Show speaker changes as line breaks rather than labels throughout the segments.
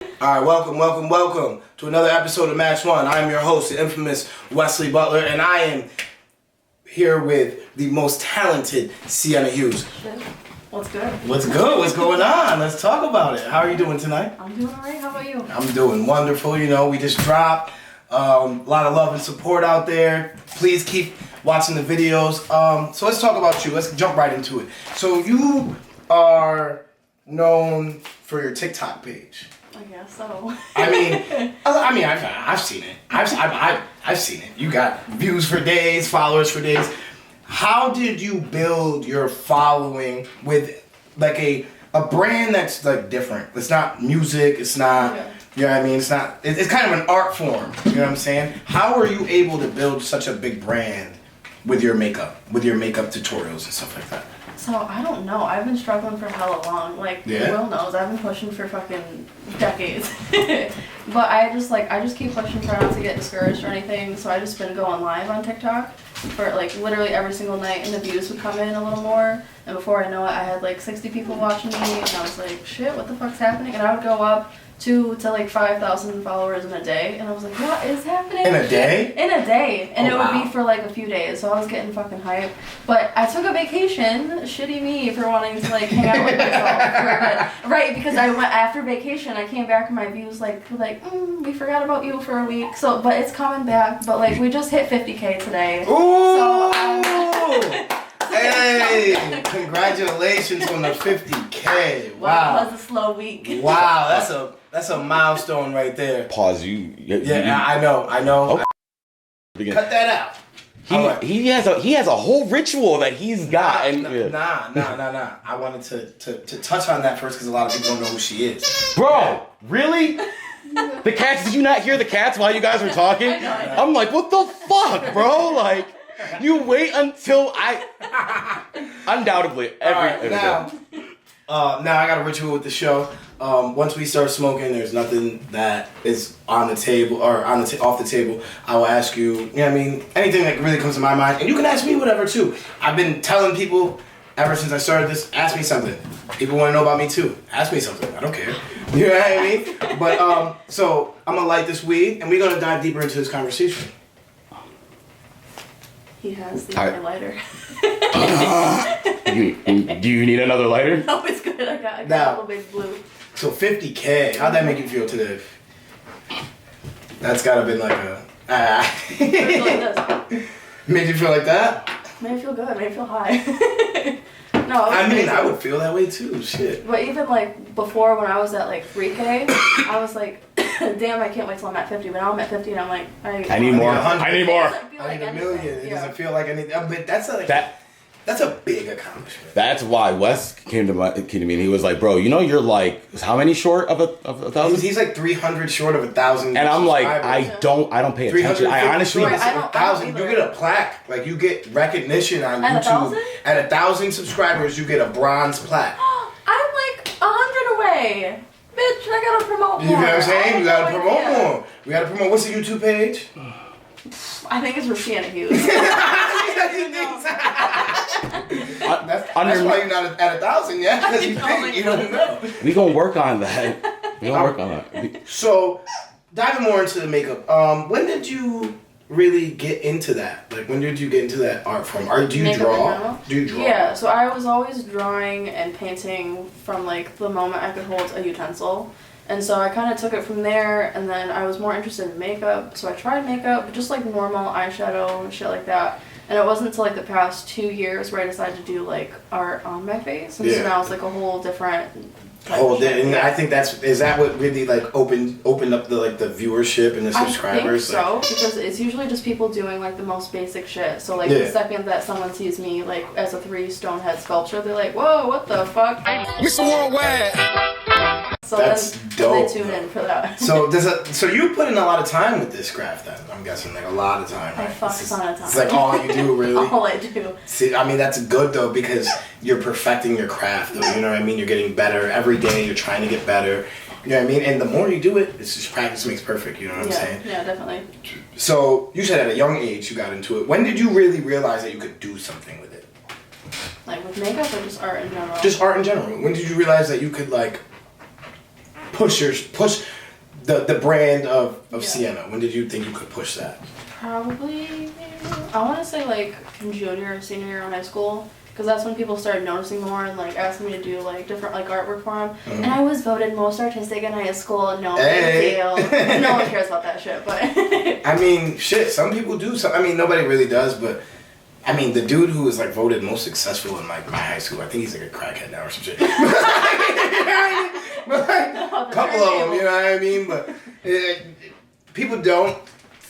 Alright, welcome to another episode of Match One. I am your host, the infamous Wesley Butler, and I am here with the most talented Cianna Hughes.
What's good?
What's good? What's going on? Let's talk about it. How are you doing tonight?
I'm doing alright. How about you?
I'm doing wonderful. You know, we just dropped a lot of love and support out there. Please keep watching the videos. So let's talk about you. Let's jump right into it. So you are known for your TikTok page.
I guess so.
I've seen it. I've seen it. You got views for days, followers for days. How did you build your following with like a brand that's like different? It's not music. It's not.
Yeah.
You know what I mean? It's not. It's kind of an art form. You know what I'm saying? How are you able to build such a big brand with your makeup tutorials and stuff like that?
So, I don't know. I've been struggling for hella long. Like, Will knows. I've been pushing for fucking decades. But I just keep pushing, trying not to get discouraged or anything. So I just been going live on TikTok for like literally every single night, and the views would come in a little more. And before I know it, I had like 60 people watching me, and I was like, shit, what the fuck's happening? And I would go up to like 5,000 followers in a day, and I was like, what is happening?
In a day?
In a day. And
would
be for like a few days, so I was getting fucking hype. But I took a vacation, shitty me for wanting to like hang out with myself. Right, because I went after vacation, I came back and my views we forgot about you for a week. So, but it's coming back, but like we just hit 50K today.
Ooh!
So,
hey, congratulations on the 50K. Wow.
It was a slow week.
Wow, that's a milestone right there.
Pause. Yeah,
I know.
Oh.
Cut that out.
He has a whole ritual that he's got.
Nah. I wanted to touch on that first because a lot of people don't know who she is.
Bro, really? The cats? Did you not hear the cats while you guys were talking?
I know.
I'm like, what the fuck, bro? Like, you wait until undoubtedly every
now I got a ritual with the show. Once we start smoking, there's nothing that is on the table or off the table. I will ask you, you know what I mean, anything that really comes to my mind, and you can ask me whatever too. I've been telling people ever since I started this, ask me something. People want to know about me too. Ask me something. I don't care. You know what I mean? But so I'm gonna light this weed, and we're gonna dive deeper into this conversation.
He has the other lighter.
Do you need another lighter?
No, it's good. I got a little big blue.
So 50K, how'd that make you feel today? That's gotta been like a... Made you feel like that?
Made me feel good. Made me feel high. No,
I would feel that way too, shit.
But even like before when I was at like 3K, I was like, damn, I can't wait till I'm at 50. But now I'm at 50 and I'm like,
I need more. I need more.
I need a million. It doesn't feel like anything. But that's a big accomplishment.
That's why Wes came to me and he was like, bro, you know you're like how many short of a 1,000?
He's like 300 short of 1,000.
And I'm like, I don't pay attention. I honestly,
short of 1,000. You get a plaque, like you get recognition on YouTube. At 1,000 subscribers, you get a bronze plaque.
I'm like 100 away. Bitch, I gotta promote more.
You know what I'm saying? You gotta promote more. We gotta promote. What's the YouTube page?
I think it's for Cianna Hughes.
That's why you're not at 1,000 yet, because you think you don't know.
We gonna work on that.
So, diving more into the makeup. When did you really get into that? Like, when did you get into that art form? Do you draw?
Yeah. So I was always drawing and painting from like the moment I could hold a utensil. And so I kind of took it from there, and then I was more interested in makeup, so I tried makeup, just like normal eyeshadow and shit like that. And it wasn't until like the past 2 years where I decided to do like art on my face, and so now it's like a whole different.
And I think is that what really like opened up the viewership and the subscribers?
I think so, because it's usually just people doing like the most basic shit. So like the second that someone sees me like as a 3 stone head sculpture, they're like, whoa, what the fuck?
Mr. Worldwide.
So
that's
then
dope.
they tune in for that.
So you put in a lot of time with this craft then, I'm guessing, like a lot of time, right?
I fuck a ton of time.
It's like all you do, really?
All I do.
See, I mean, that's good though, because you're perfecting your craft though, you know what I mean? You're getting better every day, you're trying to get better, you know what I mean? And the more you do it, it's just practice makes perfect, you know what I'm saying?
Yeah, definitely.
So, you said at a young age you got into it. When did you really realize that you could do something with it?
Like with makeup or just art in general?
Just art in general. When did you realize that you could like push the brand of Cianna? When did you think you could push that?
Probably, I want to say like in junior or senior year of high school. Because that's when people started noticing more and like asking me to do like different like artwork for them. Mm-hmm. And I was voted most artistic in high school. And no one cares about that shit. But
I mean, shit. Some people do. I mean, nobody really does. But I mean, the dude who was like voted most successful in like my high school, I think he's like a crackhead now or some shit. But like, a couple of them, you know what I mean? But people don't.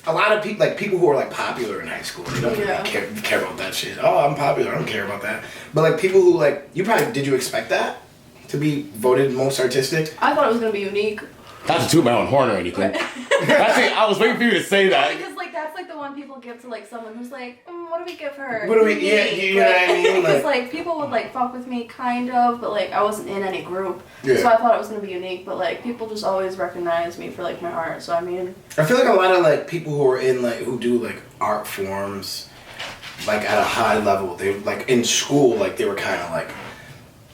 A lot of people, like people who are like popular in high school, they don't really care about that shit. Oh, I'm popular, I don't care about that. But like people who like, did you expect that to be voted most artistic?
I thought it was gonna be unique.
Not to toot my own horn or anything. I was waiting for you to say that.
Because like that's like the one people give to like someone who's like, what do we give her?
What do we? Yeah, you know what I mean.
Because like people would like fuck with me kind of, but like I wasn't in any group,
yeah.
So I thought it was gonna be unique. But like people just always recognize me for like my art. So I mean,
I feel like a lot of like people who are in like who do like art forms, like at a high level, they like in school like they were kind of like.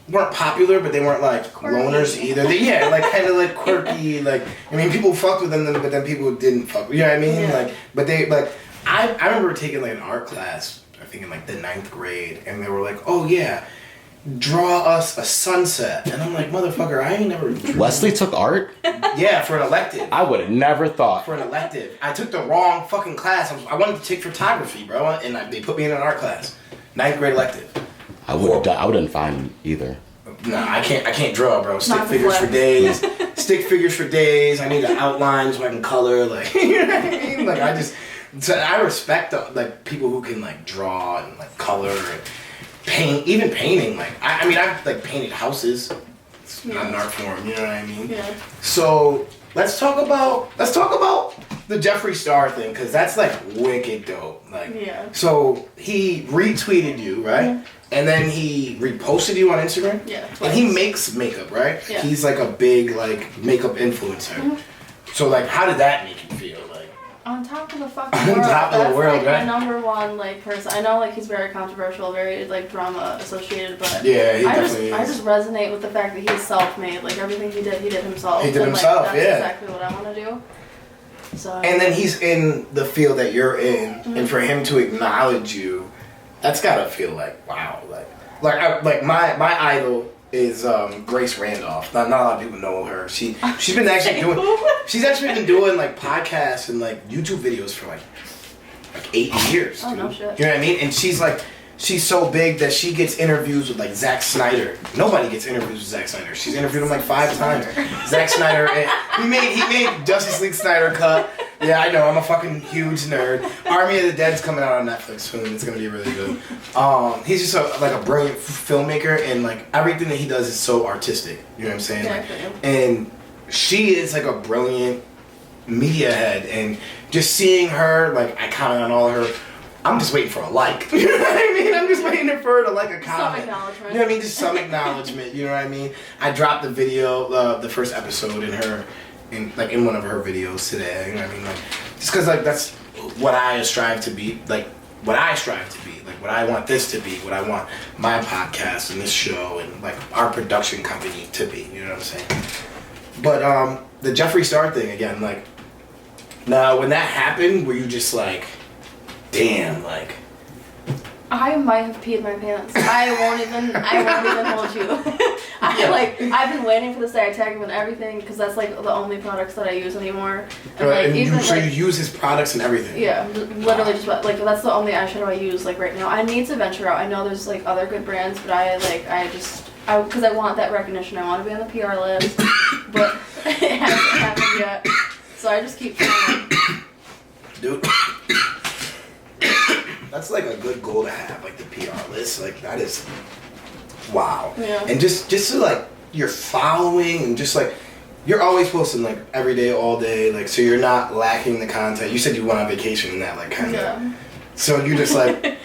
Weren't popular, but they weren't like quirky. Loners either. Like kind of like quirky. Like I mean, people fucked with them, but then people didn't fuck. You know what I mean?
Yeah.
Like, but they like. I remember taking like an art class. I think in like the 9th grade, and they were like, "Oh yeah, draw us a sunset," and I'm like, "Motherfucker, I ain't never."
Wesley took art?
Yeah, for an elective.
I would have never thought.
For an elective, I took the wrong fucking class. I wanted to take photography, bro, and they put me in an art class. 9th grade elective.
I wouldn't find either.
No, I can't draw, bro. Stick figures for days. Stick figures for days. I need an outline so I can color. Like, you know what I mean? Like, I respect like people who can like draw and like color and paint. Even painting. Like, I mean, I've like painted houses. It's not an art form. You know what I mean?
Yeah.
So let's talk about the Jeffree Star thing, because that's like wicked dope. Like,
yeah.
So he retweeted you, right? Mm-hmm. And then he reposted you on Instagram?
Yeah.
And he makes makeup, right?
Yeah.
He's like a big like makeup influencer. Mm-hmm. So like how did that make you feel? Like
on top of the fucking world.
On top of the world,
like
right?
my number one like person. I know like he's very controversial, very like drama associated, but
yeah, he definitely is.
I just resonate with the fact that he's self-made. Like everything he did himself.
He did himself,
that's exactly what I want to do. So.
And then he's in the field that you're in, mm-hmm. and for him to acknowledge you, that's gotta feel like wow, like my idol is Grace Randolph. Not a lot of people know her. She's been actually doing like podcasts and like YouTube videos for like 8 years.
Oh,
dude.
no shit.
You know what I mean? And she's so big that she gets interviews with like Zack Snyder. Nobody gets interviews with Zack Snyder. She's interviewed him like 5 times. Zack Snyder, he made Justice League Snyder Cut. Yeah, I know. I'm a fucking huge nerd. Army of the Dead's coming out on Netflix soon. It's gonna be really good. He's just a brilliant filmmaker, and like everything that he does is so artistic. You know what I'm saying?
Yeah,
like, and she is like a brilliant media head, and just seeing her, like I comment on all of her. I'm just waiting for a like. You know what I mean? I'm just waiting for her to like a comment.
Some acknowledgement.
You know what I mean? Just some acknowledgement. You know what I mean? I dropped the video, the first episode in one of her videos today. You know what I mean? Like, just because like that's what I strive to be. Like what I strive to be. Like what I want this to be. What I want my podcast and this show and like our production company to be. You know what I'm saying? But the Jeffree Star thing again. Like now, when that happened, were you just like? Damn, like
I might have peed my pants. I won't even hold you. I've been waiting for this day. I tag him and everything because that's like the only products that I use anymore. And like
and
even
you use his products and everything.
Yeah, literally just like that's the only eyeshadow I use like right now. I need to venture out. I know there's like other good brands, but because I want that recognition. I want to be on the PR list, but it hasn't happened yet. So I just keep trying.
Dude. That's like a good goal to have, like the PR list. Like that is, wow.
Yeah.
And just to like you're following and just like you're always posting like every day, all day. Like so you're not lacking the content. You said you went on vacation and that like kind of. Yeah. So you just like.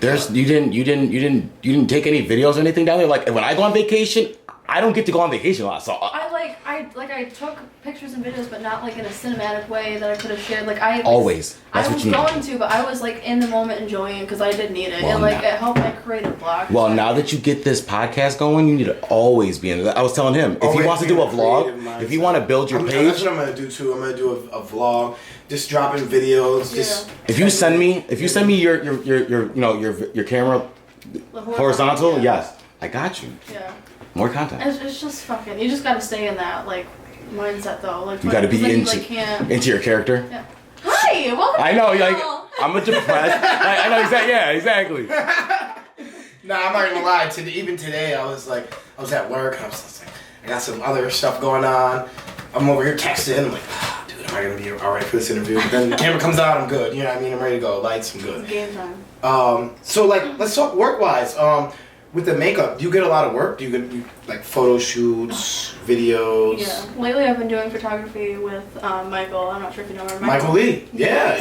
You didn't take any videos or anything down there. Like when I go on vacation, I don't get to go on vacation a lot. So
I I took pictures and videos, but not like in a cinematic way that I could have shared. Like I
always.
I was going to, but I was like in the moment enjoying it because I did need it, and like it helped my creative block.
Well, now that you get this podcast going, you need to always be in it. I was telling him if he wants to do a vlog, if you want to build your page,
that's what I'm gonna do too. I'm gonna do a vlog, just dropping videos. Just
if you send me your camera horizontal, yes, I got you.
Yeah.
More content.
It's just fucking. You just gotta stay in that like mindset though. Like
you gotta be into your character.
Yeah. Hi, welcome.
I know, like I'm a depressed. I know exactly. Yeah, exactly.
Nah, I'm not gonna lie. Even today, I was at work. And I was just like, I got some other stuff going on. I'm over here texting. I'm like, dude, am I gonna be alright for this interview? But then the camera comes out. I'm good. You know what I mean? I'm ready to go. Lights, I'm good.
It's game time.
So like, let's talk work-wise. With the makeup, do you get a lot of work? Do you get like photo shoots, videos?
Yeah. Lately, I've been doing photography with Michael. I'm not sure if you know her.
Michael Lee. Yeah,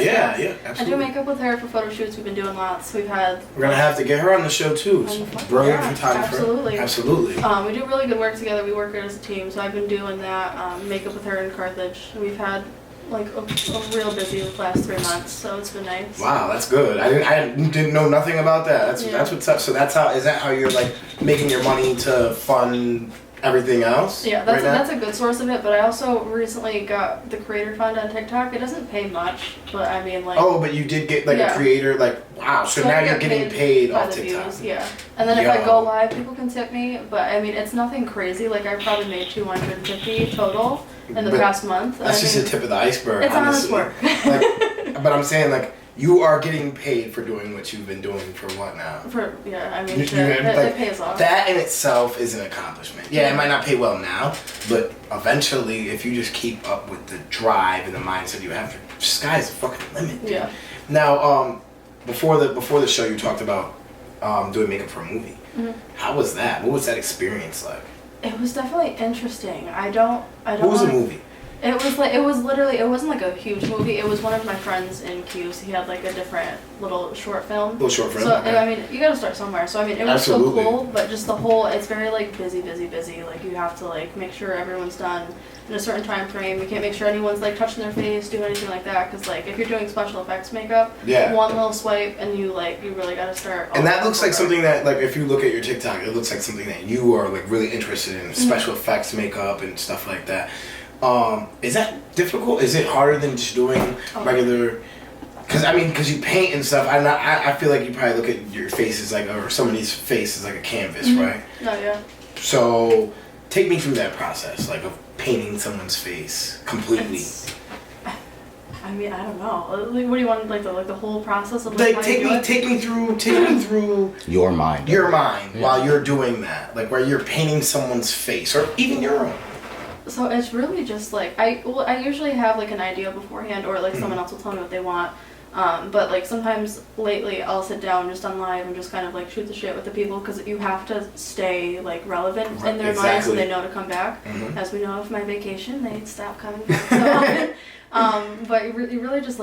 absolutely.
I do makeup with her for photo shoots. We've been doing lots. We're
gonna have to get her on the show too. Brilliant photographer.
Absolutely. We do really good work together. We work as a team. So I've been doing that makeup with her in Carthage. We've had like a real busy last 3 months, so it's been nice.
Wow, that's good. I didn't know nothing about that. That's what's up. So is that how you're like making your money to fund everything else?
Yeah, that's a good source of it. But I also recently got the creator fund on TikTok. It doesn't pay much, but I mean like.
Oh, but you did get like a creator wow. So now you're getting paid off TikTok.
Views, yeah. And then if I go live, people can tip me. But I mean, it's nothing crazy. Like I probably made $250 total in the past month.
That's just the tip of the iceberg.
It's honest work.
But I'm saying like you are getting paid for doing what you've been doing for what now?
It pays off.
That in itself is an accomplishment. Yeah, it might not pay well now, but eventually, if you just keep up with the drive and the mindset you have, the sky's the fucking limit. Dude.
Yeah.
Now, before the show, you talked about doing makeup for a movie.
Mm-hmm.
How was that? What was that experience like?
It was definitely interesting. I don't.
What was the movie?
It wasn't like a huge movie. It was one of my friends in Q's. He had like a different little short film.
So,
okay. I mean, you gotta start somewhere. So, I mean, it was so cool, but just it's very like busy. Like you have to like make sure everyone's done in a certain time frame. You can't make sure anyone's like touching their face, doing anything like that. Cause like if you're doing special effects makeup, one little swipe and you really gotta start.
And that looks like something that like if you look at your TikTok, it looks like something that you are like really interested in, special effects makeup and stuff like that. Is that difficult? Is it harder than just doing regular? Because you paint and stuff. I feel like you probably look at your face as like, or somebody's face as like a canvas, right?
Oh yeah.
So take me through that process, like of painting someone's face completely.
I mean, I don't know. Like, what do you want, like the whole process of
like take me through
your mind
while you're doing that, like where you're painting someone's face or even your own.
So it's really just like I usually have like an idea beforehand, or like someone else will tell me what they want. But like sometimes lately I'll sit down just on live and just kind of like shoot the shit with the people, because you have to stay like relevant in their minds so they know to come back. As we know, of my vacation, they stop coming back so often. But you really just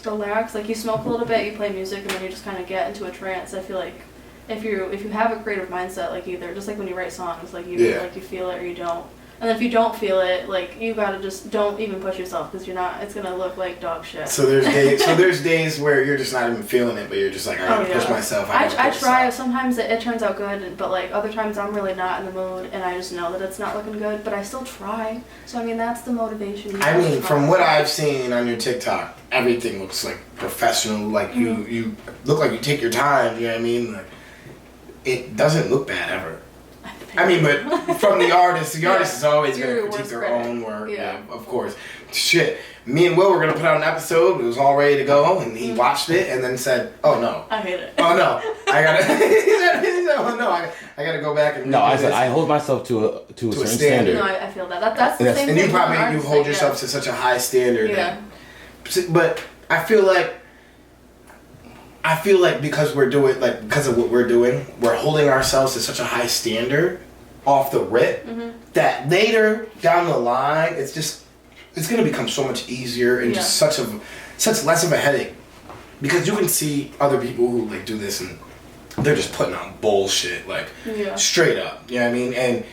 relax. Like you smoke a little bit, you play music, and then you just kind of get into a trance. I feel like if you have a creative mindset, like either just like when you write songs, like you like you feel it or you don't. And then if you don't feel it, like you gotta just don't even push yourself, because it's gonna look like dog shit.
So there's days where you're just not even feeling it, but you're just like, I gotta push myself.
I try. Sometimes it turns out good, but like other times I'm really not in the mood, and I just know that it's not looking good, but I still try. So I mean, that's the motivation.
I mean, from what I've seen on your TikTok, everything looks like professional. Like you look like you take your time. You know what I mean? Like, it doesn't look bad ever. I mean, but from the artist is always going to critique their own work. Yeah, of course. Shit. Me and Will were going to put out an episode. It was all ready to go, and he watched it and then said, "Oh no,
I hate it.
Oh no, I gotta." he said, "Oh no, I gotta go back and."
No, I said I hold myself to a certain standard.
No, I feel that. That's the same thing.
And you hold yourself to such a high standard.
Yeah.
But I feel like because of what we're doing, we're holding ourselves to such a high standard off the rip that later down the line, it's going to become so much easier and just such less of a headache, because you can see other people who like do this and they're just putting on bullshit, like straight up. You know what I mean? And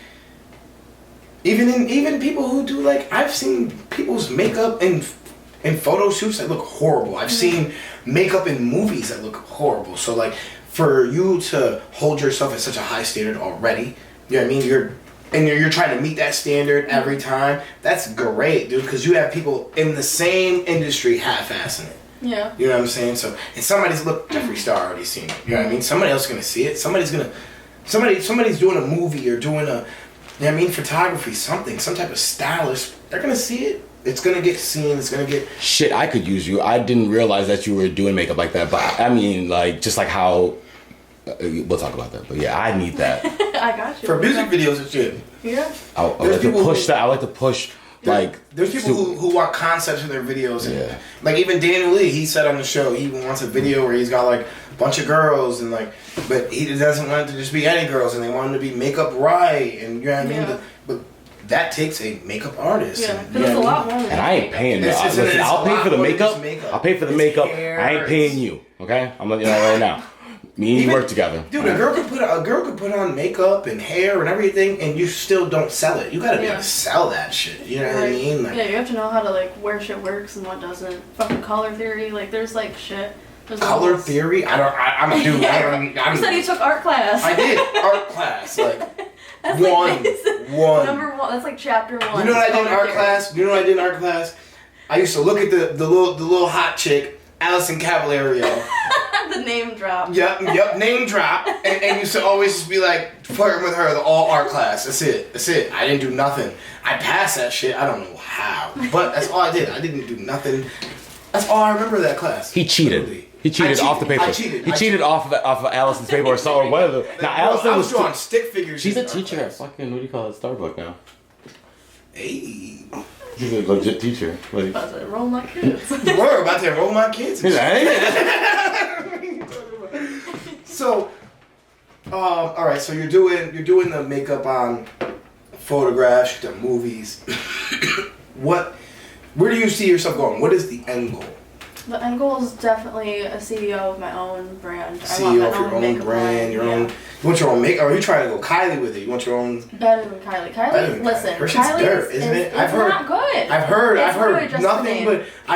Even people who do like, I've seen people's makeup in photo shoots that look horrible. I've seen makeup in movies that look horrible. So like, for you to hold yourself at such a high standard already, you know what I mean? You're trying to meet that standard every time. That's great, dude, because you have people in the same industry half-assing it.
Yeah.
You know what I'm saying? So, and somebody's Jeffree Star already seen it. You know what I mean? Somebody else is gonna see it. Somebody's doing a movie or doing a, you know what I mean, photography, some type of stylist. They're gonna see it. It's gonna get seen. It's gonna get.
Shit, I could use you. I didn't realize that you were doing makeup like that. But I mean, like, just like how. We'll talk about that. But yeah, I need that.
I got you.
For music videos and shit.
Yeah.
I like to push that. I like to push. Like,
there's people who want concepts in their videos, and like even Daniel Lee, he said on the show he wants a video where he's got like a bunch of girls and like, but he doesn't want it to just be any girls, and they want them to be makeup right, and you know what I mean. But that takes a makeup artist.
Yeah, but it's a lot more.
And I ain't paying that. Listen, I'll pay for the makeup. I'll pay for the makeup. I ain't paying you. Okay, I'm letting you know right now. Me and you work together.
Dude, a girl could put on makeup and hair and everything, and you still don't sell it. You gotta be able to sell that shit. You know what I mean? Like,
yeah, you have to know how to like where shit works and what doesn't. Fucking color theory, like there's like shit. There's
color theory? I'm a dude.
You said you took art class.
I did art class. Like
that's
one. Number
1. That's like chapter 1.
You know what I did in art class? You know what I did in art class? I used to look at the little hot chick, Allison Cavalario.
The name drop.
Yep, name drop. And used to always just be like flirting with her the all art class. That's it. I didn't do nothing. I passed that shit. I don't know how. But that's all I did. I didn't do nothing. That's all I remember of that class.
He cheated.
Really.
He cheated off the paper.
I cheated.
He cheated off of Allison's paper or so or whatever. Now Allison was
drawing stick figures.
She's a teacher at fucking, what do you call it, Starbucks now.
Hey.
She's a legit teacher.
Like, about to enroll my kids.
We're about to enroll my kids. So, all right. So you're doing the makeup on photographs, the movies. Where do you see yourself going? What is the end goal?
The end goal is definitely a CEO of my own brand.
CEO of your own brand, own. You want your own makeup? Or are you trying to go Kylie with it? You want your own?
Better than Kylie. Listen.
Her shit's dirt, isn't it?
I've heard. Not good.
I've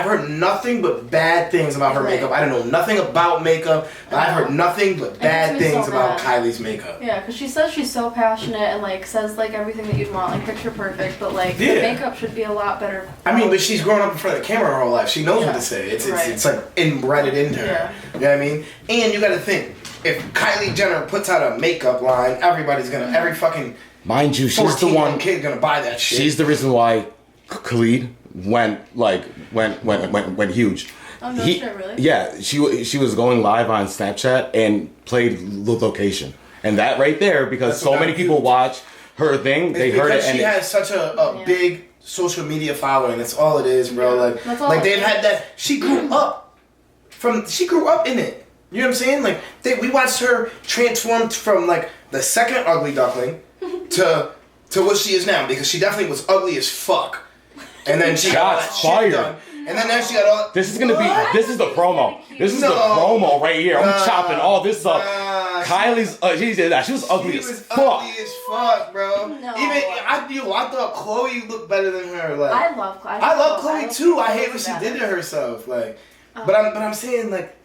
heard nothing but bad things about her makeup. I don't know nothing about makeup, but I've heard nothing but bad things about Kylie's makeup.
Yeah, because she says she's so passionate and like says like everything that you'd want, like picture perfect, but like the makeup should be a lot better.
I mean, but she's grown up in front of the camera her whole life. She knows what to say. It's like inbred into her.
Yeah.
You know what I mean? And you got to think. If Kylie Jenner puts out a makeup line, everybody's gonna, every fucking
mind you, she's the one
kid gonna buy that shit.
She's the reason why Khalid went huge.
Oh no, shit, really?
Yeah, she was going live on Snapchat and played the location, and that right there because so many people watch her thing, they heard it, and
she has such a big social media following. That's all it is, bro. Like they've had that. She grew up in it. You know what I'm saying? Like we watched her transform from like the second ugly duckling to what she is now, because she definitely was ugly as fuck. And then she got that shit done. And then she got all.
This is the promo. This is the promo right here. I'm chopping all this up. Kylie's she did that. She was ugly as fuck.
Ugly as fuck, bro. No. I thought Chloe looked better than her. Like
I love Chloe.
I love Chloe too. I hate what she did to herself. Like, but I'm saying like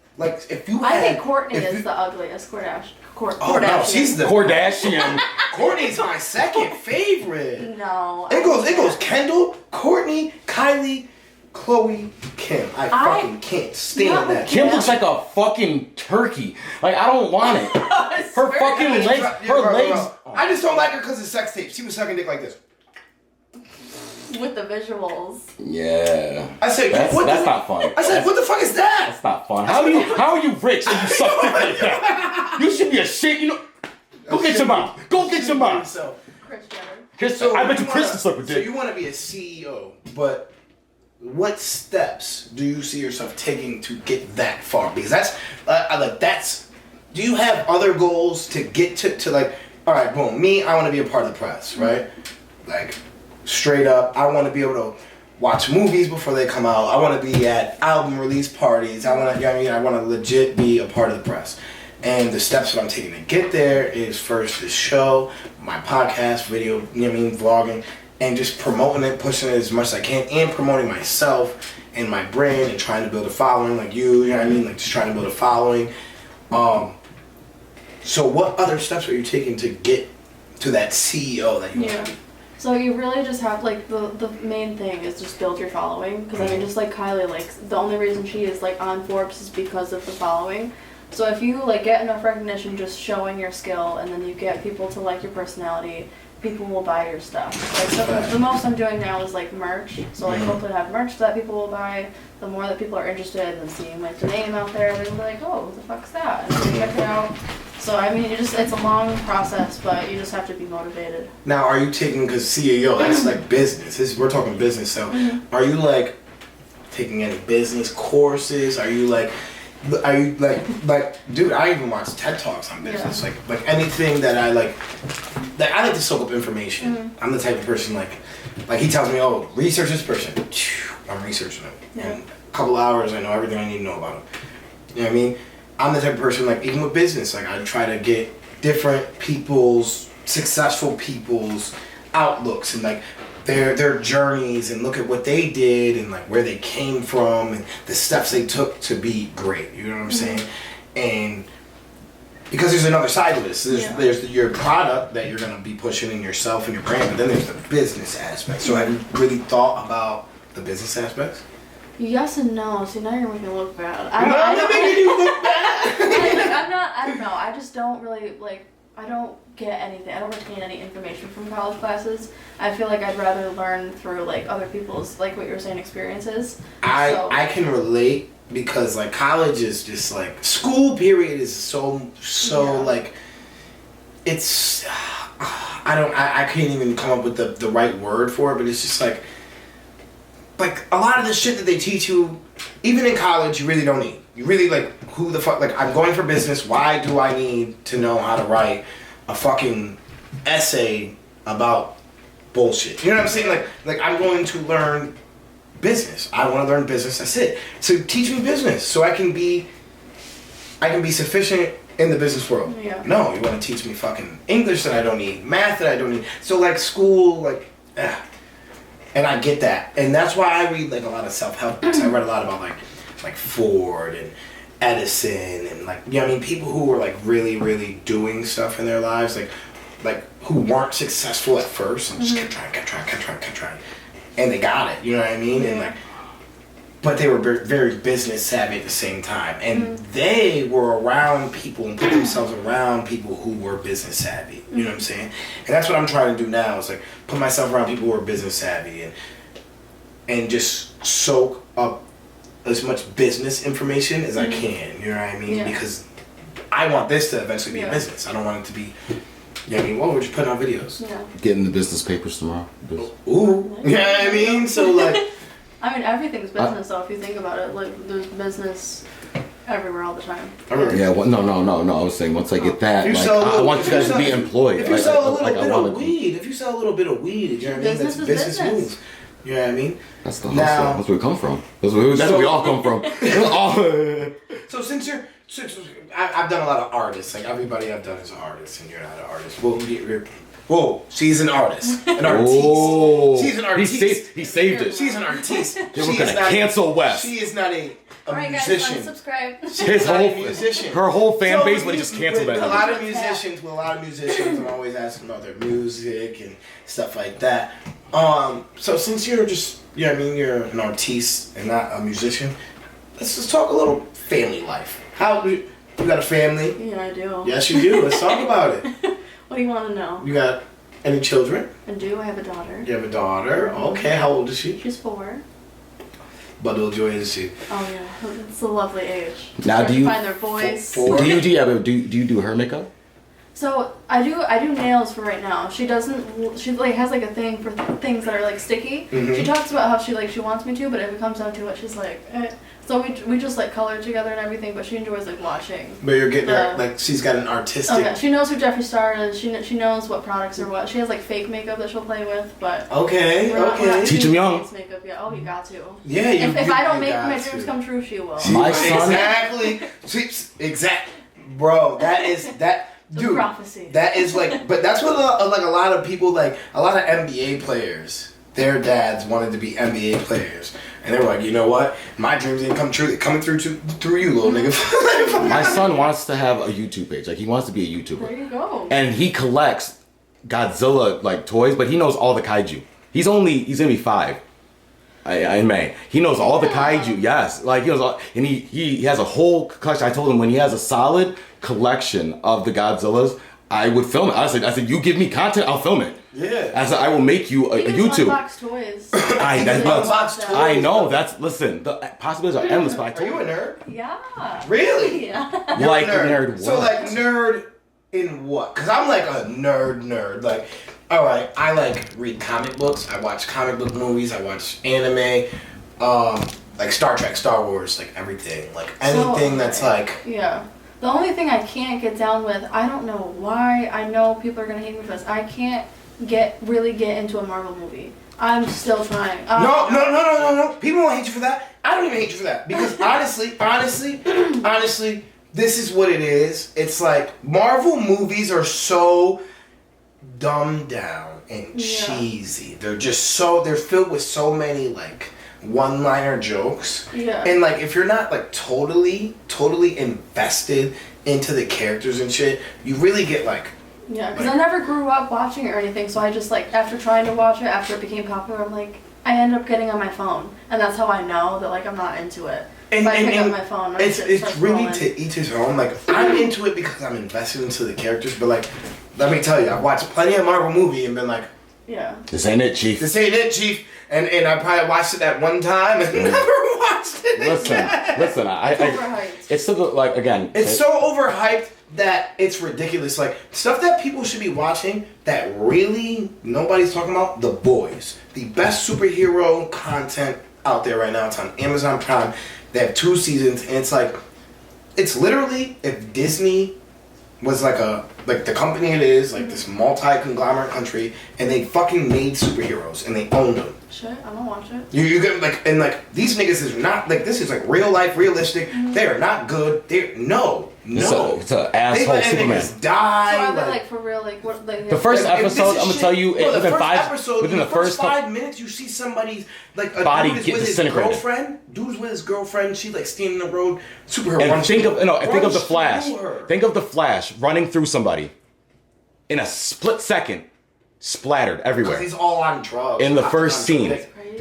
if you had,
I think Courtney is the ugliest Kardashian.
Oh no, she's the
Kardashian.
Courtney's my second favorite.
No.
It goes Kendall, Courtney, Kylie, Chloe, Kim. I fucking can't stand that.
Kim looks like a fucking turkey. Like I don't want it. Her fucking legs. Her legs.
I just don't like her because of sex tapes. She was sucking dick like this.
With the visuals.
Yeah.
I said,
that's not fun.
I said, what the fuck is that?
That's not fun. How are you rich and you suck dick like that? You should be ashamed. You know. Go get your mom. Go get your mom.
Kris Jenner.
I bet you Kris can suck with dick.
So you want to be a CEO, but what steps do you see yourself taking to get that far? Because that's. Do you have other goals to get to like? All right, boom. Me, I want to be a part of the press, right? Like. Straight up, I want to be able to watch movies before they come out. I want to be at album release parties. I want to legit be a part of the press. And the steps that I'm taking to get there is first the show, my podcast, video, vlogging, and just promoting it, pushing it as much as I can, and promoting myself and my brand and trying to build a following like you know what I mean? Like just trying to build a following. So what other steps are you taking to get to that CEO that you want to be?
So you really just have, like, the main thing is just build your following. Because, I mean, just like Kylie, like, the only reason she is, like, on Forbes is because of the following. So if you, like, get enough recognition just showing your skill, and then you get people to like your personality, people will buy your stuff. Like, so the most I'm doing now is, like, merch. So, like, hopefully have merch that people will buy. The more that people are interested in seeing, like, the name out there, they'll be like, oh, what the fuck's that? And then check it out. So, I mean, it's a long process, but you just have to be motivated.
Now, are you taking, because CEO, that's like business. We're talking business. So, are you, like, taking any business courses? Are you like, dude, I even watch TED Talks on business. Yeah. Like anything that I like to soak up information. I'm the type of person, like he tells me, oh, research this person. I'm researching them. Yeah. In a couple hours, I know everything I need to know about them. You know what I mean? I'm the type of person, like, even with business, like, I try to get different people's, successful people's outlooks and, like, their journeys and look at what they did and, like, where they came from and the steps they took to be great. You know what I'm saying? And because there's another side to this. There's your product that you're going to be pushing in yourself and your brand, but then there's the business aspect. So have you really thought about the business aspects?
Yes and no. See, now you're making me look bad.
I'm not making you look bad.
I don't know. I just don't really, like, I don't get anything. I don't retain any information from college classes. I feel like I'd rather learn through, like, other people's, like what you were saying, experiences.
I can relate because, like, college is just, like, school period is so like, it's, I can't even come up with the right word for it, but it's just, like, a lot of the shit that they teach you, even in college, you really don't need. You really, like, who the fuck, like, I'm going for business, why do I need to know how to write a fucking essay about bullshit? You know what I'm saying? Like I'm going to learn business. I want to learn business, that's it. So teach me business so I can be sufficient in the business world.
Yeah.
No, you want to teach me fucking English that I don't need, math that I don't need. So, like, school, like, and I get that. And that's why I read, like, a lot of self-help books. I read a lot about, like Ford and Edison and, like, you know what I mean, people who were, like, really, really doing stuff in their lives, like who weren't successful at first and just kept trying. And they got it, you know what I mean? And, like, but they were very business savvy at the same time. And they were around people and put themselves around people who were business savvy. You know what I'm saying? And that's what I'm trying to do now is, like, put myself around people who are business savvy and just soak up as much business information as I can. You know what I mean? Yeah. Because I want this to eventually be a business. I don't want it to be, you know what I mean? Well, we're just putting out videos. Yeah.
Getting the business papers tomorrow.
Ooh. You know what I mean? So, like...
I mean, everything's business, though, if you think about it. Like, there's business everywhere all the time.
Yeah, well, no. I was saying, once I get that, like, I want you guys to be employed.
If you sell a little bit of weed, you know what I mean? That's business moves. You know what I mean?
That's the hustle. That's where we come from. That's where we all come from.
So since I've done a lot of artists. Like, everybody I've done is an artist, and you're not an artist. Whoa, she's an artist. An artiste.
Oh,
she's an artiste.
He saved it.
She's an artiste.
They were going to cancel Wes.
She is not a
Alright,
musician.
guys, subscribe.
His whole musician. Her whole fan base, but he just canceled that.
With a lot of musicians, I'm always asking about their music and stuff like that. So since you're just, you know what I mean, you're an artiste and not a musician, let's just talk a little family life. You got a family?
Yeah, I do.
Yes, you do. Let's talk about it.
What do you want to know?
You got any children?
I do. I have a daughter.
You have a daughter. Okay. How old is she?
She's 4.
But joy is she?
Oh yeah, it's a lovely age.
Now, do you
find their voice?
Do you do her makeup?
So I do nails for right now. She doesn't. She like has like a thing for things that are like sticky. Mm-hmm. She talks about how she wants me to, but if it comes down to it, she's like. So we just like color together and everything, but she enjoys like watching.
But you're getting her, like, she's got an artistic.
Okay, she knows who Jeffree Star is. She knows what products are what. She has like fake makeup that she'll play with, but.
Okay.
We're not
teach them young.
Makeup yet. Oh, you got to.
Yeah,
if I don't make my dreams come true, she will.
My son.
Exactly. Bro, Dude,
prophecy.
That is like, but that's what like a lot of people, like a lot of NBA players, their dads wanted to be NBA players, and they were like, you know what, my dreams didn't come true. They're coming through you, little nigga.
My son wants to have a YouTube page. Like he wants to be a YouTuber.
There you go.
And he collects Godzilla like toys, but he knows all the kaiju. He's gonna be 5. In May. He knows all the kaiju, yes. Like he knows all, and he has a whole collection. I told him when he has a solid collection of the Godzillas, I would film it. I said, you give me content, I'll film it.
Yeah.
I said, I will make you a YouTube.
Unbox toys.
I know. Listen, the possibilities are endless. But I told
you a nerd?
Yeah.
Really?
Yeah.
Like a nerd. What?
So like nerd in what? Because I'm like a nerd. Like, all right, I like read comic books. I watch comic book movies. I watch anime, like Star Trek, Star Wars, like everything, like anything that's like.
Yeah. The only thing I can't get down with, I don't know why. I know people are gonna hate me for this. I can't really get into a Marvel movie. I'm still trying.
No. People won't hate you for that. I don't even hate you for that because honestly, this is what it is. It's like Marvel movies are so dumbed down and cheesy. They're filled with so many like one-liner jokes.
Yeah.
And like if you're not like totally invested into the characters and shit, you really get like.
Yeah, because I never grew up watching it or anything, so I just like after trying to watch it after it became popular, I'm like I end up getting on my phone, and that's how I know that like I'm not into it. If I pick up my phone,
it's really to each his own. Like I'm into it because I'm invested into the characters, but like let me tell you, I've watched plenty of Marvel movie and been like,
yeah,
this ain't it, Chief.
And I probably watched it that one time and never watched it again.
Listen, it's still like again.
It's so overhyped that it's ridiculous. Like stuff that people should be watching that really nobody's talking about. The Boys, the best superhero content out there right now. It's on Amazon Prime. They have 2 seasons, and it's literally if Disney was like the company it is, like this multi-conglomerate country, and they fucking made superheroes and they owned them.
Shit, I'm gonna watch it.
You get like, and like these niggas is not like, this is like real life, realistic. Mm-hmm. They are not good. It's
an asshole Superman.
Die.
So are they like for real? Like what? Like
the first episode, I'm gonna tell you, within the first
5 minutes, you see somebody's like a
body
dude is
get
with his
disintegrated.
girlfriend. Dude's with his girlfriend. She like standing in the road. Superhero.
And think of the Flash. Think of the Flash running through somebody in a split second, splattered everywhere.
He's all on drugs.
In the first scene,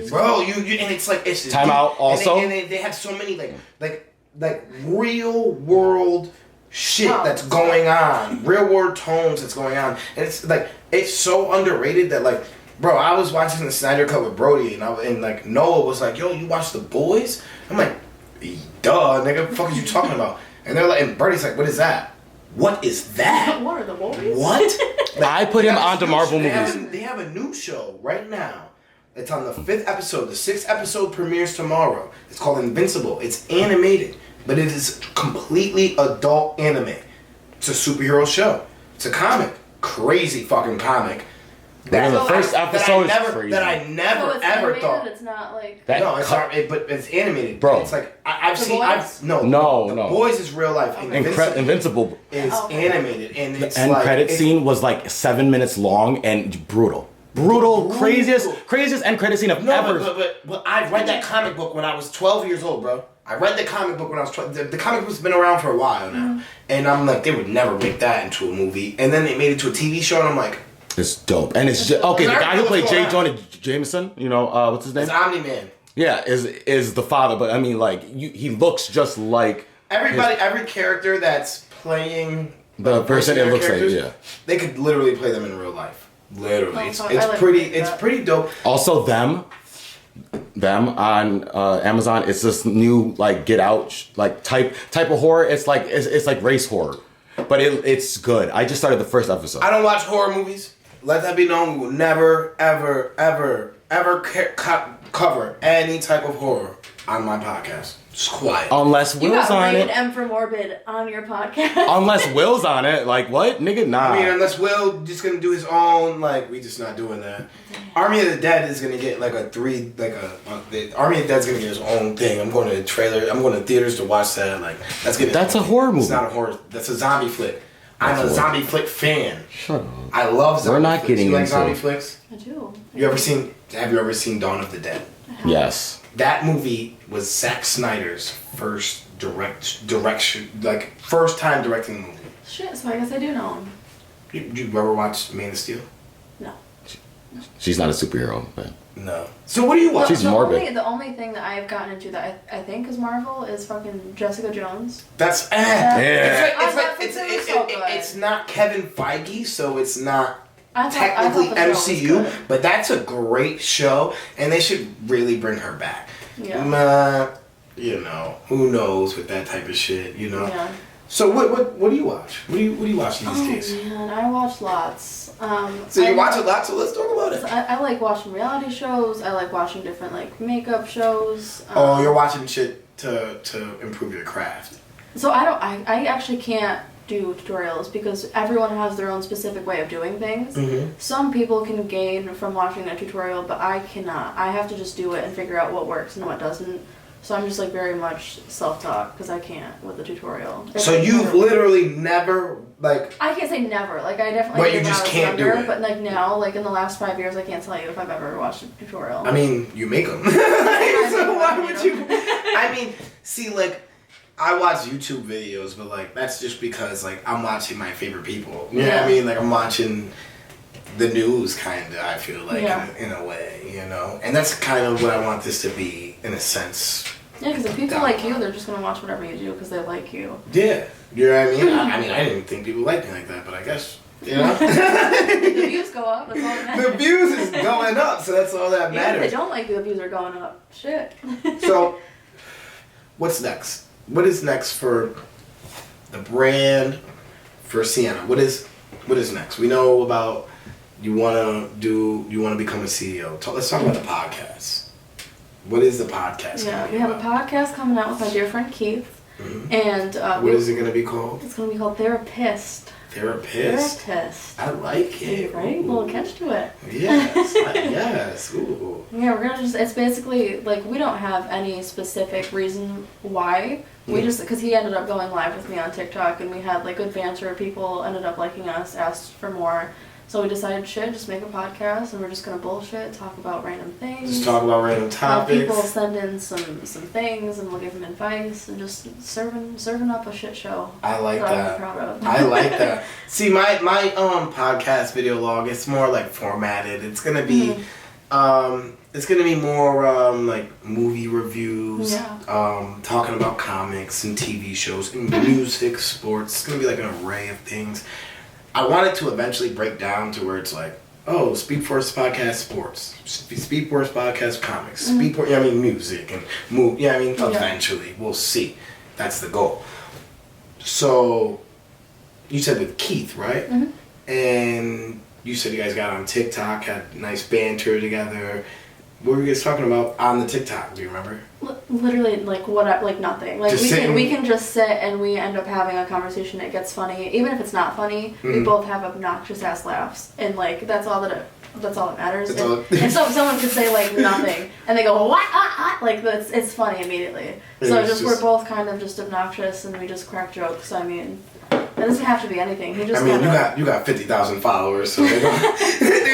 bro. You and it's like it's
time out. Also,
and they have so many like real world shit that's going on, real world tones that's going on, and it's like it's so underrated that like, bro, I was watching the Snyder Cut with Brody, and like Noah was like, yo, you watch The Boys? I'm like, duh, nigga, what the fuck are you talking about? And they're like, and Brody's like, what is that? What is that?
What are the Boys?
What? Like,
I put him onto Marvel movies.
They have a new show right now. It's on the 5th episode. The 6th episode premieres tomorrow. It's called Invincible. It's animated, but it is completely adult anime. It's a superhero show. It's a comic. Crazy fucking comic.
The first episode is crazy.
That I never
it's
ever
animated,
thought.
It's not like
that.
No, it's not. But it's animated,
bro.
It's like I've seen.
No.
The Boys is real life.
Invincible
is animated, and it's
the end credit scene was like 7 minutes long and brutal. Craziest end credit scene I've ever.
But I read that comic book when I was 12 years old, bro. I read the comic book when I was 12. The comic book's been around for a while now, and I'm like, they would never make that into a movie. And then they made it to a TV show, and I'm like,
it's dope. And it's just, okay. The guy who played J. Jonah Jameson, you know, what's his name?
It's Omni-Man.
Yeah, is the father, but I mean, like, he looks just like
every character that's playing
the person it looks like. Yeah,
they could literally play them in real life. Literally, it's pretty dope.
Also, them on Amazon. It's this new like Get Out like type of horror. It's like race horror, but it's good. I just started the first episode.
I don't watch horror movies. Let that be known. We will never, ever cover any type of horror on my podcast. Just quiet.
Unless Will's on it.
You got M for Morbid on your podcast.
Unless Will's on it. Like, what? Nigga, nah.
I mean, unless Will just gonna do his own, like, we just not doing that. Army of the Dead is gonna get, like, the Army of the Dead's gonna get his own thing. I'm going to theaters to watch that. Like, that's a
horror movie.
It's not a horror. That's a zombie flick. I'm a zombie flick fan.
Shut up.
I love zombie
We're not
flicks.
getting
You like
into
zombie
it.
flicks?
I do.
Have you ever seen Dawn of the Dead?
Yes.
That movie was Zack Snyder's first direction, like first time directing a movie.
Shit, so I guess I do know him.
You ever watch Man of Steel?
No.
She's not a superhero, but
No. So what do you watch?
She's morbid.
The only thing that I've gotten into that I think is Marvel is fucking Jessica Jones.
That's
Yeah.
It's not Kevin Feige, so it's not
I
technically
thought the show was
MCU,
good.
but that's a great show, and they should really bring her back.
Yeah.
You know, who knows with that type of shit, you know.
Yeah.
So what do you watch? What do you watch these days?
Man, I watch lots.
So you watch a lot, so let's talk about it.
I like watching reality shows. I like watching different like makeup shows.
You're watching shit to improve your craft.
So I actually can't do tutorials because everyone has their own specific way of doing things.
Mm-hmm.
Some people can gain from watching a tutorial, but I cannot. I have to just do it and figure out what works and what doesn't. So I'm just like very much self-taught because I can't with the tutorial.
So you've literally never like.
I can't say never. Like I definitely.
But you just can't do it.
But like now, like in the last 5 years, I can't tell you if I've ever watched a tutorial.
I mean, you make them. So why would you? I mean, see, like, I watch YouTube videos, but like that's just because like I'm watching my favorite people. You know what I mean? Like I'm watching the news, kind of. I feel like in a way, you know, and that's kind of what I want this to be in a sense.
Yeah, because if people like you, they're just gonna watch whatever you do because they like you.
Yeah, you know what I mean. I mean, I didn't think people liked me like that, but I guess you know.
The views go up. That's all that matters.
The views is going up, so that's all that
Even
matters.
if they don't like you, the views are going up. Shit.
So, what's next? What is next for the brand, for Cianna? What is next? We know about you want to become a CEO. Let's talk about the podcast. What is the podcast?
Yeah, we have a podcast coming out with my dear friend Keith, and
what is it going to be called?
It's going to be called Therapist.
Therapist. I like it.
Right? A little catch to it.
Yes. Yes. Ooh.
Yeah, we're gonna it's basically, like, we don't have any specific reason why. We just, because he ended up going live with me on TikTok, and we had, like, good banter. People ended up liking us, asked for more. So we decided, just make a podcast, and we're just gonna bullshit, talk about random things.
Just talk about random topics.
People send in some things, and we'll give them advice, and just serving up a shit show.
I like that.
I'm proud of.
I like that. See, my podcast video log, it's more like formatted. It's gonna be, more like movie reviews.
Yeah.
Talking about comics and TV shows and music, sports. It's gonna be like an array of things. I want it to eventually break down to where it's like, oh, Speed Force Podcast Sports, Speed Force Podcast Comics, Speed Force, music and move. Yeah, eventually we'll see. That's the goal. So, you said with Keith, right? Mm-hmm. And you said you guys got on TikTok, had nice banter together. What were you guys talking about on the TikTok? Do you remember?
Literally, like nothing. Like we can just sit and we end up having a conversation. It gets funny, even if it's not funny. We both have obnoxious ass laughs, and like that's all that matters. And so someone could say like nothing, and they go what? Like it's funny immediately. So we're both kind of just obnoxious, and we just crack jokes. I mean. It doesn't have to be anything. He just.
You got 50,000 followers, so they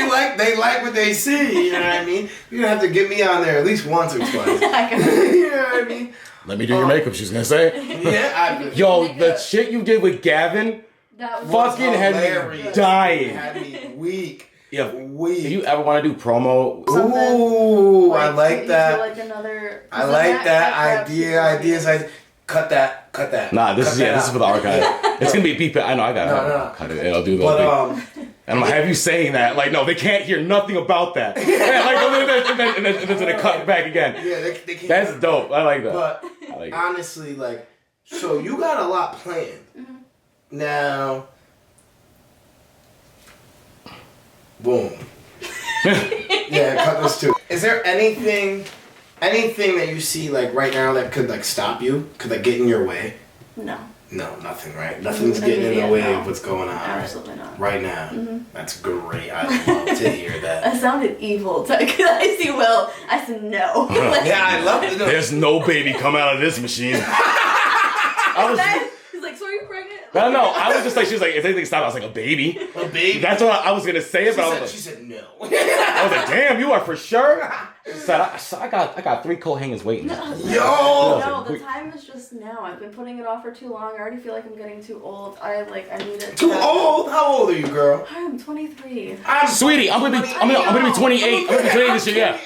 like what they see. You know what I mean? You're gonna have to get me on there at least once or twice. You know what I mean?
Let me do your makeup. She's gonna say.
Yeah.
The shit you did with Gavin, fucking had me dying.
Had me weak.
Yeah,
weak.
If you ever want to do promo,
ooh, I like that. I like that idea. Ideas. Cut that.
Nah, this is for the archive. It's gonna be beep. I know. I got it.
No.
Cut it. I'll do the. And I'm gonna have you saying that. Like, no, they can't hear nothing about that. And then it's gonna cut back again.
Yeah, they can't.
That's dope. I like that.
But honestly, like, so you got a lot planned. Mm-hmm. Now, boom. Yeah, cut those two. Is there anything that you see like right now that could like stop you? Could like get in your way?
No.
No, nothing, right? Nothing's getting in the way of what's going on.
Absolutely not.
Right now. Mm-hmm. That's great. I love to hear that.
That sounded evil. I see Will. I said no.
Yeah, I love to know.
There's no baby come out of this machine.
He's like, so are you pregnant?
No, I was just like, she was like, if anything stopped, I was like, a baby.
A baby?
That's what I was gonna say it, but I was like,
she said no.
I was like, damn, you are for sure? She said, I got 3 coat hangers waiting.
No, the time is just now. I've been putting it off for too long. I already feel like I'm getting too old. I need it.
Too old? How old are you, girl?
I'm 23.
Sweetie, I'm gonna be 28. I'm gonna be 28 this year. Yeah.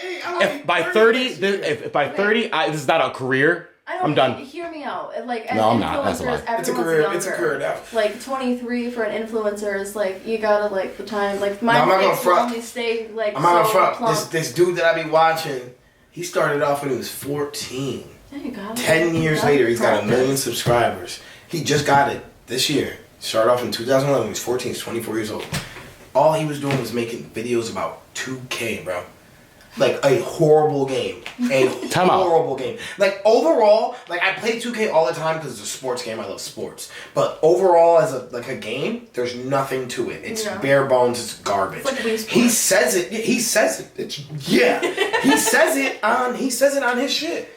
If by 30, if by 30, this is not a career. I'm done.
Hear me out. Like, as
no, I'm not. That's a lie.
It's a career.
Younger.
It's a career now.
Like 23 for an influencer is like you gotta like the time. Like my
face will
only stay like.
I'm not gonna front. This dude that I be watching, he started off when he was 14.
Yeah, you got it.
10 years later, he's got 1 million subscribers. He just got it this year. Started off in 2011. He was 14. He's 24 years old. All he was doing was making videos about 2K, bro. Like a horrible game. Horrible game. Like overall, like I play 2K all the time because it's a sports game. I love sports. But overall, as a game, there's nothing to it. It's bare bones. It's garbage.
It's like
he says it. He says it. He says it on his shit.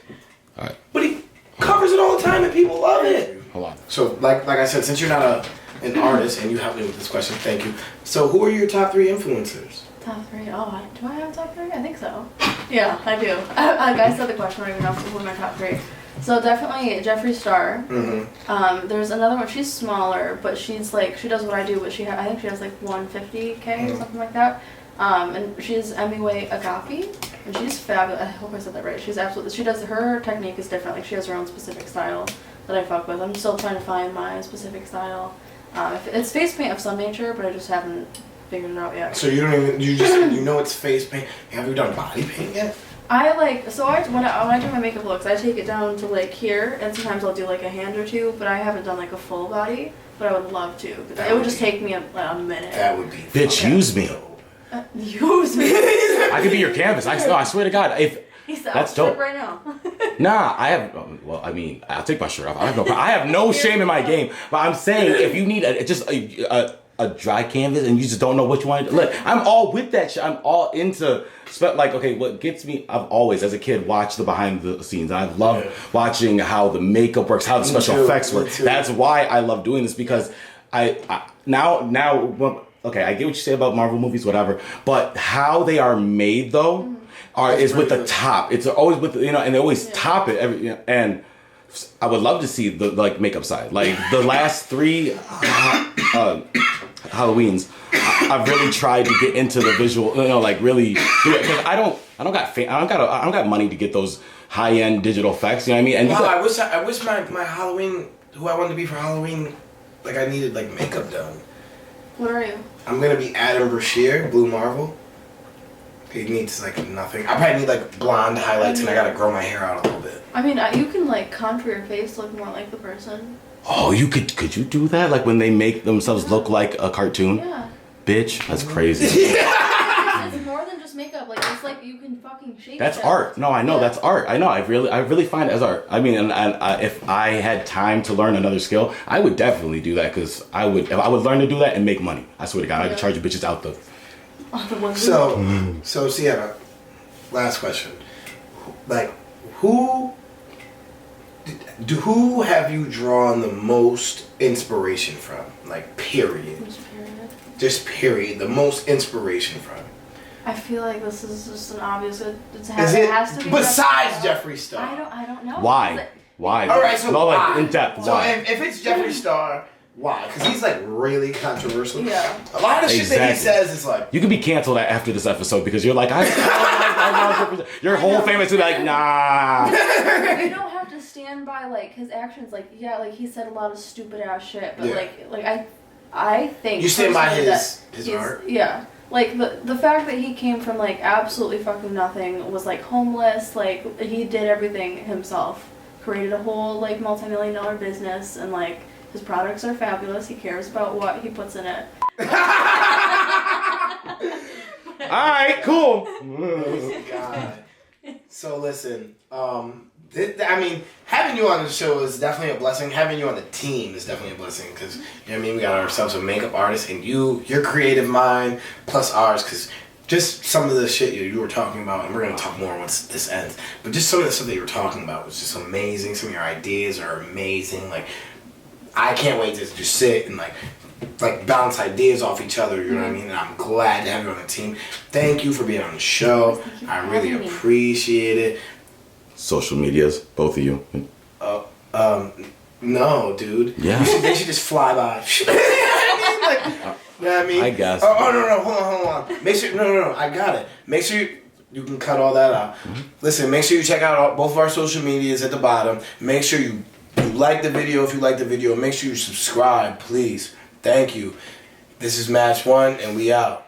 All right.
But he covers it all the time, and people love it.
Hold on.
So, like I said, since you're not an artist and you helped me with this question, thank you. So, who are your top 3 influencers?
Top 3? Oh, do I have a top 3? I think so. Yeah, I do. I said the question. I don't even know who are my top 3. So definitely Jeffree Star.
Mm-hmm.
There's another one. She's smaller, but she's like she does what I do, but I think she has like 150K or something like that. And she's Emiway Agapi, and she's fabulous. I hope I said that right. She's absolutely. Her technique is different. Like she has her own specific style that I fuck with. I'm still trying to find my specific style. It's face paint of some nature, but I just haven't figured it out yet.
So you know it's face paint. Have you done body paint yet?
When I do my makeup looks, I take it down to like here, and sometimes I'll do like a hand or two, but I haven't done like a full body. But I would love to. It would just take me a minute.
That would be.
Bitch, use me.
Use me.
I could be your canvas. I swear to God. That's dope.
Right now.
Nah, I have. Well, I mean, I'll take my shirt off. I have no shame in my game. But I'm saying, if you need a dry canvas and you just don't know what you want to do, look, I'm all with that shit. I'm all into. Like, okay, what gets me? I've always, as a kid, watched the behind the scenes. I love watching how the makeup works, how the special effects work. That's why I love doing this, because now. Okay, I get what you say about Marvel movies, whatever, but how they are made though is with the top. It's always with and they always top it and I would love to see the makeup side. Like the last 3 Halloweens, I've really tried to get into the visual, really do it, because I don't got money to get those high end digital effects. You know what I mean? And
I wish my Halloween, who I wanted to be for Halloween, like I needed like makeup done.
What are you?
I'm gonna be Adam Brashear, Blue Marvel. He needs like nothing. I probably need like blonde highlights, and I gotta grow my hair out a little bit.
I mean, you can like contour your face to look more like the person.
Oh, could you do that? Like when they make themselves look like a cartoon?
Yeah.
Bitch, that's crazy.
It's more than just makeup. Like it's like you can fucking shape.
That's art. No, I know that's art. I know. I really find it as art. I mean, and if I had time to learn another skill, I would definitely do that, because I would learn to do that and make money. I swear to God, I'd charge you bitches out the.
So Cianna, last question. Like, who have you drawn the most inspiration from? Like, period. Just period. The most inspiration from.
I feel like this is just an obvious. It
has to be. Besides Jeffree Star.
I don't know.
Why?
All right, so
why?
Like
in depth.
So
why?
if it's Jeffree Star, why? Because he's like really controversial.
Yeah.
A lot of shit that he says is like.
You can be canceled after this episode because you're like, your whole family is like, nah.
You don't have to stand by like his actions. Like he said a lot of stupid ass shit, but I think
you stand by his art.
Yeah. Like the fact that he came from like absolutely fucking nothing, was like homeless, like he did everything himself, created a whole like multi-million-dollar business, and like his products are fabulous. He cares about what he puts in it.
Alright, cool.
Oh, God. So listen, having you on the show is definitely a blessing. Having you on the team is definitely a blessing, because, you know what I mean, we got ourselves a makeup artist, and your creative mind plus ours, because just some of the shit you were talking about, and we're going to talk more once this ends, but just some of the stuff that you were talking about was just amazing. Some of your ideas are amazing. Like, I can't wait to just sit and like bounce ideas off each other, you know what I mean? And I'm glad to have you on the team. Thank you for being on the show. I really appreciate it.
Social medias, both of you.
No, dude.
Yeah.
They should just fly by. You know what I mean?
I guess.
Oh, no, hold on. Make sure, no, I got it. Make sure you can cut all that out. Mm-hmm. Listen, make sure you check out both of our social medias at the bottom. Make sure you like the video if you like the video. Make sure you subscribe, please. Thank you. This is Match One, and we out.